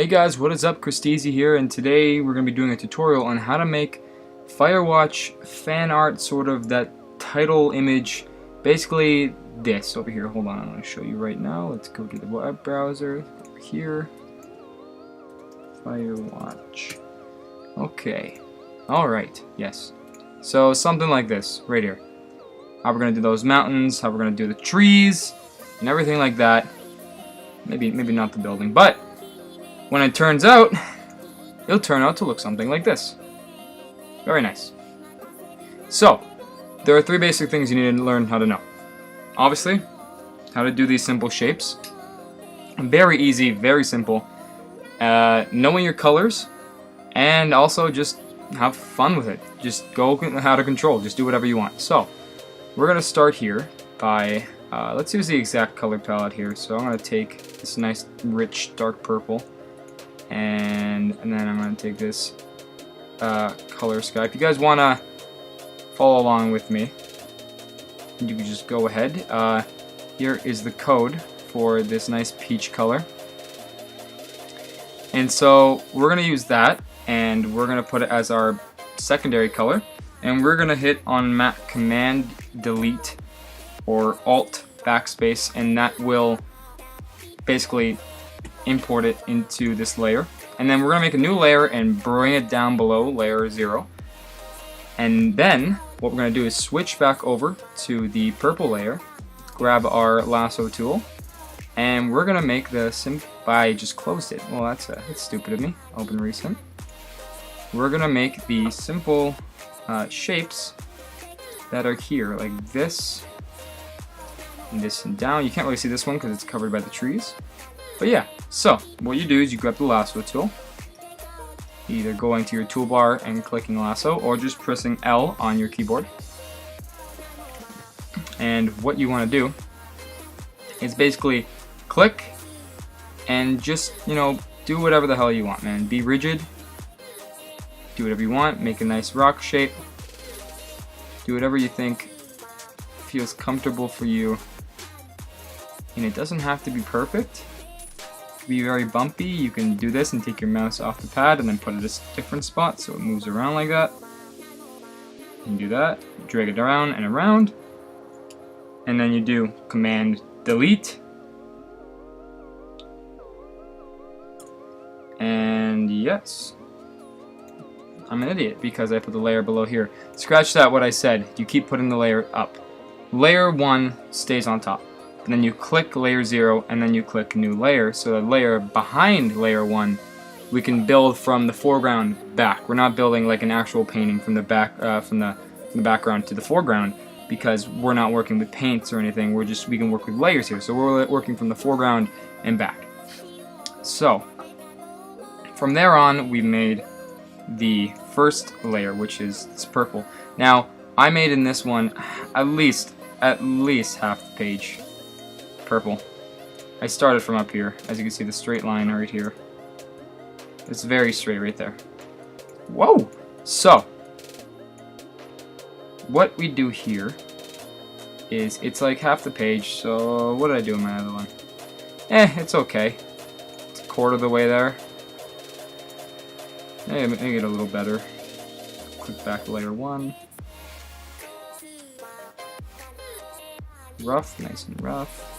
guys, what is up? Christeezy here, and today we're going to be doing a tutorial on how to make Firewatch fan art, sort of that title image, basically this over here. Hold on, I'm going to show you right now. Let's go to the web browser, over here, Firewatch. Okay, alright, yes. So something like this, right here. How we're going to do those mountains, how we're going to do the trees, and everything like that. Maybe not the building, but when it turns out, it'll turn out to look something like this. Very nice. So, there are three basic things you need to learn how to know. Obviously, how to do these simple shapes. Very easy, very simple. Knowing your colors, and also just have fun with it. Just go how to control, just do whatever you want. So, we're going to start here by, let's use the exact color palette here. So I'm going to take this nice, rich, dark purple. And then I'm going to take this color sky. If you guys want to follow along with me, you can just go ahead. Here is the code for this nice peach color. And so we're going to use that, and we're going to put it as our secondary color. And we're going to hit on Command Delete or Alt Backspace, and that will basically import it into this layer. And then we're going to make a new layer and bring it down below layer 0. And then what we're going to do is switch back over to the purple layer, grab our lasso tool, and we're going to make the I just closed it. Well, that's stupid of me. Open recent. We're going to make the simple shapes that are here, like this, and this, and down. You can't really see this one because it's covered by the trees. But yeah, so what you do is you grab the lasso tool, either going to your toolbar and clicking lasso, or just pressing L on your keyboard. And what you want to do is basically click and just, do whatever the hell you want, man. Be rigid, do whatever you want, make a nice rock shape, do whatever you think feels comfortable for you. And it doesn't have to be perfect. Be very bumpy. You can do this and take your mouse off the pad and then put it in a different spot so it moves around like that. You can do that, drag it around and around, and then you do Command Delete, and yes, I'm an idiot because I put the layer below here. Scratch that, what I said. You keep putting the layer up. Layer 1 stays on top. And then you click layer 0, and then you click new layer. So the layer behind layer 1, we can build from the foreground back. We're not building like an actual painting from the back, from the background to the foreground, because we're not working with paints or anything. We can work with layers here. So we're working from the foreground and back. So from there on, we made the first layer, which is this purple. Now I made in this one at least half the page purple. I started from up here. As you can see, the straight line right here. It's very straight right there. Whoa! So, what we do here is, it's like half the page, so what did I do in my other one? It's okay. It's a quarter of the way there. Make it a little better. Click back to layer 1. Rough, nice and rough.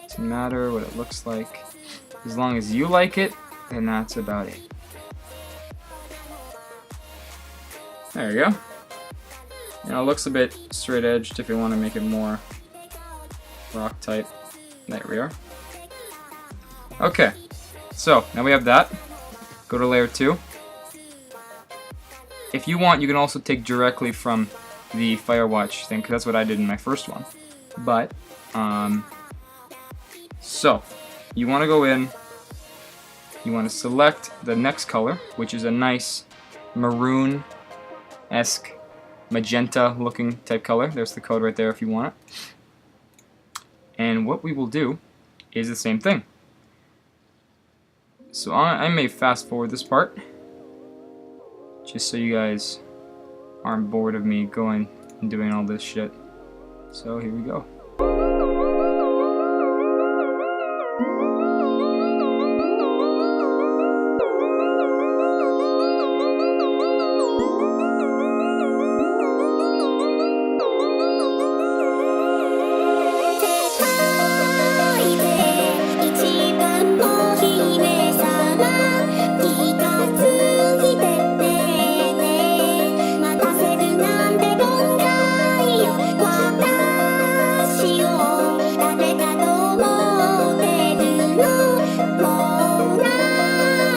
Doesn't matter what it looks like. As long as you like it, then that's about it. There you go. It looks a bit straight edged if you want to make it more rock type. There we are. Okay, so now we have that. Go to layer 2. If you want, you can also take directly from the Firewatch thing, because that's what I did in my first one. But, so, you want to go in, you want to select the next color, which is a nice maroon-esque, magenta-looking type color. There's the code right there if you want it. And what we will do is the same thing. So I may fast forward this part, just so you guys aren't bored of me going and doing all this shit. So here we go.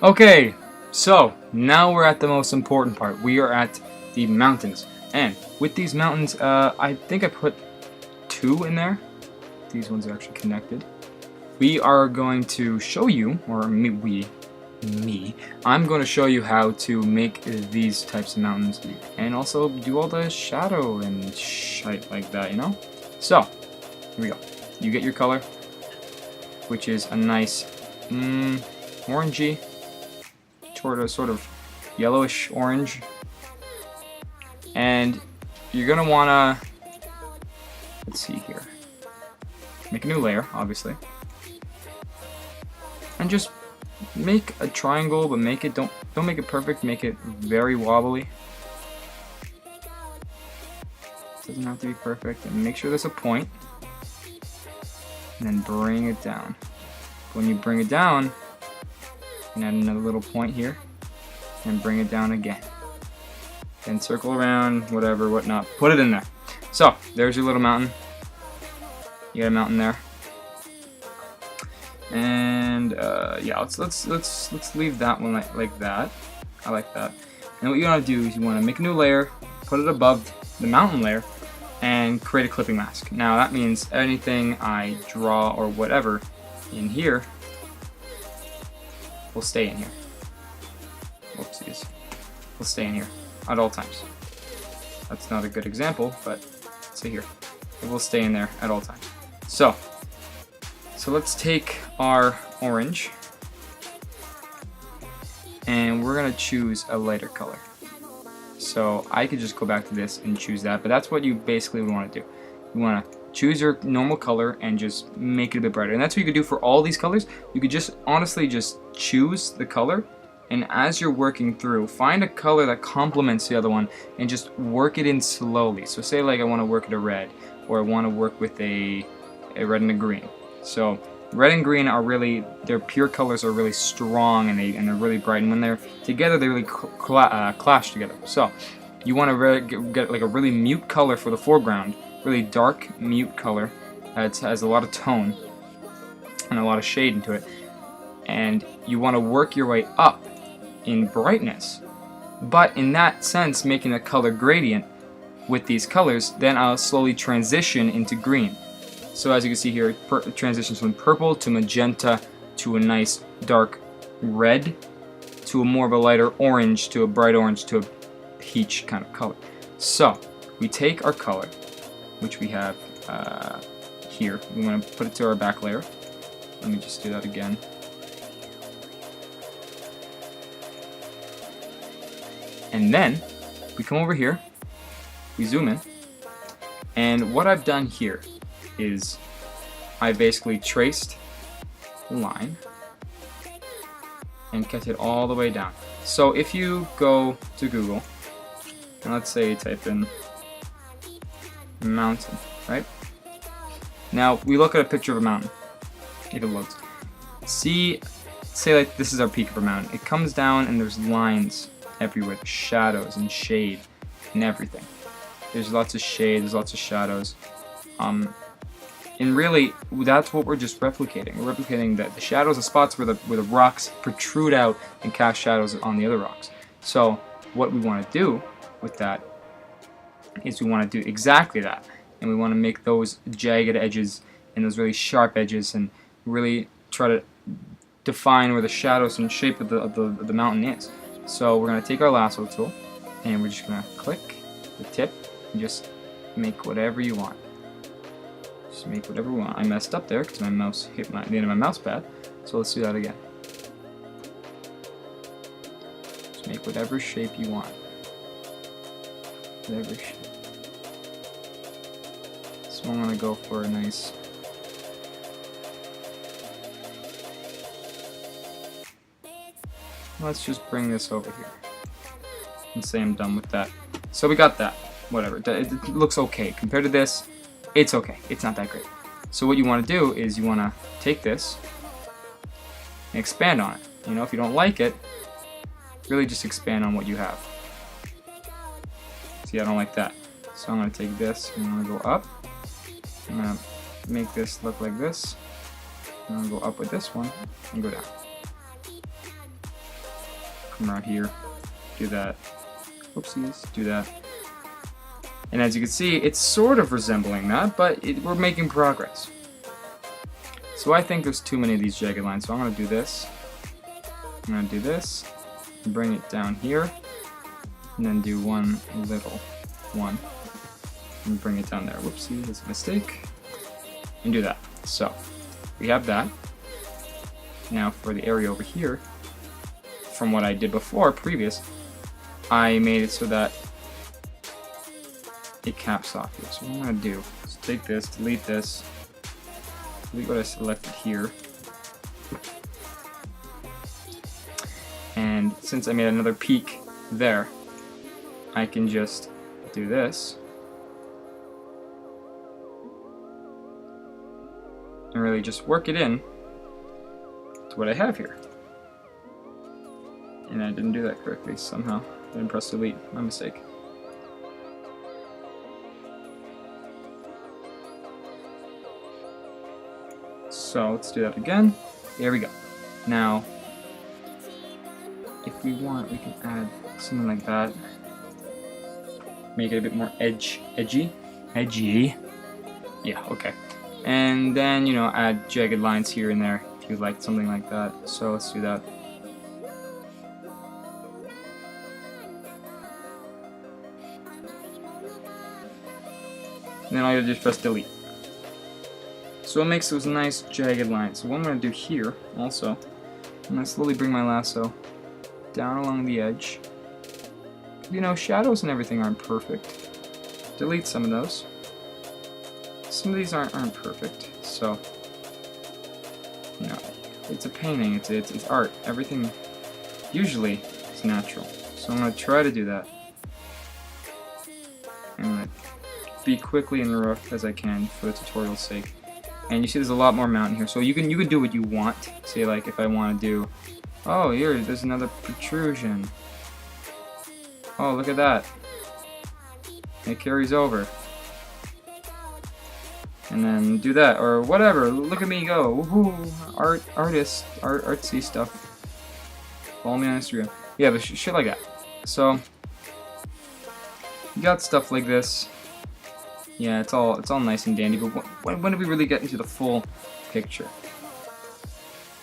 Okay, so now we're at the most important part. We are at the mountains. And with these mountains, I think I put 2 in there. These ones are actually connected. We are going to show you, or me, I'm going to show you how to make these types of mountains and also do all the shadow and shite like that, you know? So, here we go. You get your color, which is a nice orangey, sort of yellowish orange. And you're going to want to, let's see here, make a new layer, obviously. And just make a triangle, but make it don't make it perfect. Make it very wobbly. Doesn't have to be perfect. And make sure there's a point. And then bring it down. When you bring it down, you can add another little point here, and bring it down again. Then circle around, whatever, whatnot. Put it in there. So there's your little mountain. You got a mountain there. And yeah, let's leave that one like that. I like that. And what you want to do is you want to make a new layer, put it above the mountain layer, and create a clipping mask. Now that means anything I draw or whatever in here will stay in here. Whoopsies. Will stay in here at all times. That's not a good example, but see here. It will stay in there at all times. So let's take our orange and we're gonna choose a lighter color. So I could just go back to this and choose that, but that's what you basically want to do. You want to choose your normal color and just make it a bit brighter. And that's what you could do for all these colors. You could just honestly just choose the color, and as you're working through, find a color that complements the other one and just work it in slowly. So say like I want to work at a red, or I want to work with a red and a green. So red and green are really, their pure colors are really strong, and they're really bright, and when they're together they really clash together. So you want to get like a really mute color for the foreground, really dark mute color that has a lot of tone and a lot of shade into it, and you want to work your way up in brightness, but in that sense making a color gradient with these colors. Then I'll slowly transition into green. So as you can see here, it transitions from purple to magenta to a nice dark red to a more of a lighter orange to a bright orange to a peach kind of color. So we take our color, which we have here. We want to put it to our back layer. Let me just do that again. And then we come over here, we zoom in, and what I've done here is I basically traced the line and kept it all the way down. So if you go to Google and let's say you type in mountain, right? Now we look at a picture of a mountain, if it loads. Say like this is our peak of a mountain. It comes down and there's lines everywhere, there's shadows and shade and everything. There's lots of shade, there's lots of shadows. And really, that's what we're just replicating. We're replicating the shadows, the spots where the rocks protrude out and cast shadows on the other rocks. So what we want to do with that is we want to do exactly that. And we want to make those jagged edges and those really sharp edges and really try to define where the shadows and shape of the mountain is. So we're going to take our lasso tool and we're just going to click the tip and just make whatever you want. Just make whatever we want. I messed up there because my mouse hit the end of my mouse pad. So let's do that again. Just make whatever shape you want. Whatever shape. So I'm gonna go for a nice. Let's just bring this over here and say I'm done with that. So we got that. Whatever. It looks okay compared to this. It's okay. It's not that great. So what you want to do is you want to take this and expand on it. You know, if you don't like it, really just expand on what you have. See, I don't like that. So I'm going to take this and I'm going to go up. I'm going to make this look like this. I'm going to go up with this one and go down. come around here, do that. Oopsies, do that. And as you can see, it's sort of resembling that, but we're making progress. So I think there's too many of these jagged lines, so I'm going to do this. I'm going to do this, bring it down here, and then do one little one, and bring it down there. Whoopsie, that's a mistake. And do that. So, we have that. Now for the area over here, from what I did before, previous, I made it so that it caps off here. So what I'm going to do is take this, delete what I selected here. And since I made another peak there, I can just do this and really just work it in to what I have here. And I didn't do that correctly somehow. I didn't press delete. My mistake. So let's do that again. There we go. Now, if we want, we can add something like that. Make it a bit more edgy. Yeah, okay. And then, you know, add jagged lines here and there if you'd like something like that. So let's do that. And then all you just press delete. So it makes those nice jagged lines. So what I'm going to do here also, I'm going to slowly bring my lasso down along the edge. You know, shadows and everything aren't perfect. Delete some of those. Some of these aren't perfect. So, you know, it's a painting, it's art. Everything usually is natural. So I'm going to try to do that. I'm going to be quickly and rough as I can for the tutorial's sake. And you see there's a lot more mountain here, so you can do what you want. Say like if I want to do, oh here, there's another protrusion. Oh, look at that. It carries over. And then do that, or whatever. Look at me go. Woohoo! Artsy stuff. Follow me on Instagram. Yeah, but shit like that. So you got stuff like this. Yeah, it's all nice and dandy, but when do we really get into the full picture?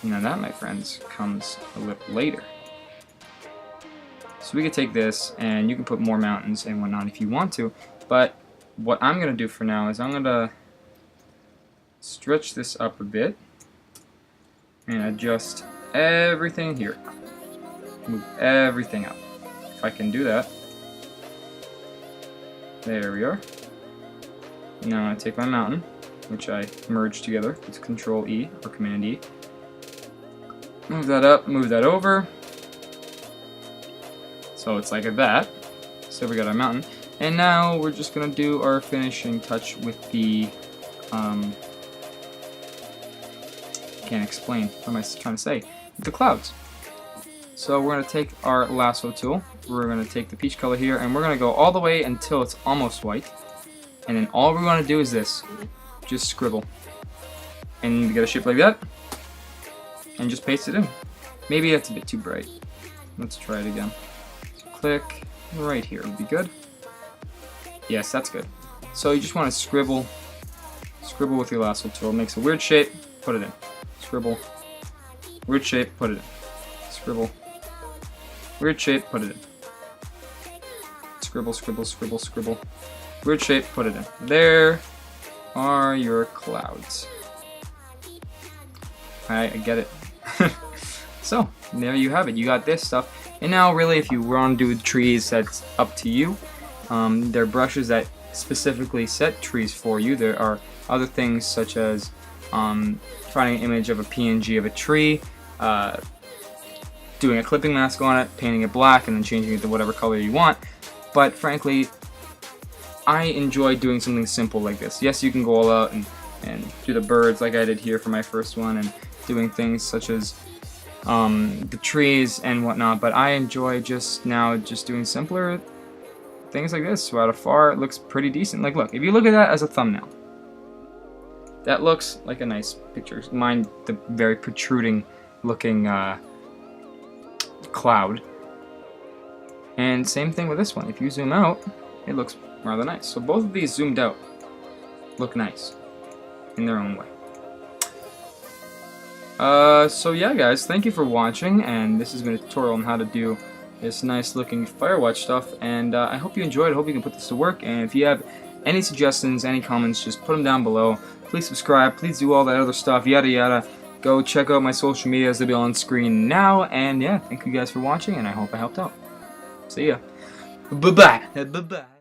Now that, my friends, comes a little later. So we could take this, and you can put more mountains and whatnot if you want to, but what I'm going to do for now is I'm going to stretch this up a bit and adjust everything here. Move everything up. If I can do that. There we are. Now I'm going to take my mountain, which I merged together with Control E or Command E. Move that up, move that over. So it's like that. So we got our mountain. And now we're just going to do our finishing touch with the, can't explain, what am I trying to say? With the clouds. So we're going to take our lasso tool, we're going to take the peach color here, and we're going to go all the way until it's almost white. And then all we're going to do is this. Just scribble. And you get a shape like that. And just paste it in. Maybe that's a bit too bright. Let's try it again. So click right here would be good. Yes, that's good. So you just want to scribble with your lasso tool. It makes a weird shape, put it in. Scribble. Weird shape, put it in. Scribble. Weird shape, put it in. Scribble, scribble, scribble, scribble. Weird shape, put it in. There are your clouds. I get it. So, there you have it. You got this stuff. And now, really, if you want to do trees, that's up to you. There are brushes that specifically set trees for you. There are other things such as finding an image of a PNG of a tree, doing a clipping mask on it, painting it black, and then changing it to whatever color you want. But frankly, I enjoy doing something simple like this. Yes, you can go all out and do the birds like I did here for my first one, and doing things such as the trees and whatnot, but I enjoy just doing simpler things like this. So out of far, it looks pretty decent. Like, look, if you look at that as a thumbnail, that looks like a nice picture. Mind the very protruding looking cloud. And same thing with this one. If you zoom out, it looks rather nice. So both of these zoomed out look nice in their own way. So yeah guys, thank you for watching, and this has been a tutorial on how to do this nice looking Firewatch stuff, and I hope you enjoyed. I hope you can put this to work, and if you have any suggestions, any comments, just put them down below. Please subscribe, please do all that other stuff, yada yada. Go check out my social medias, they'll be on screen now, and yeah, thank you guys for watching, and I hope I helped out. See ya. Bye-bye. Bye-bye.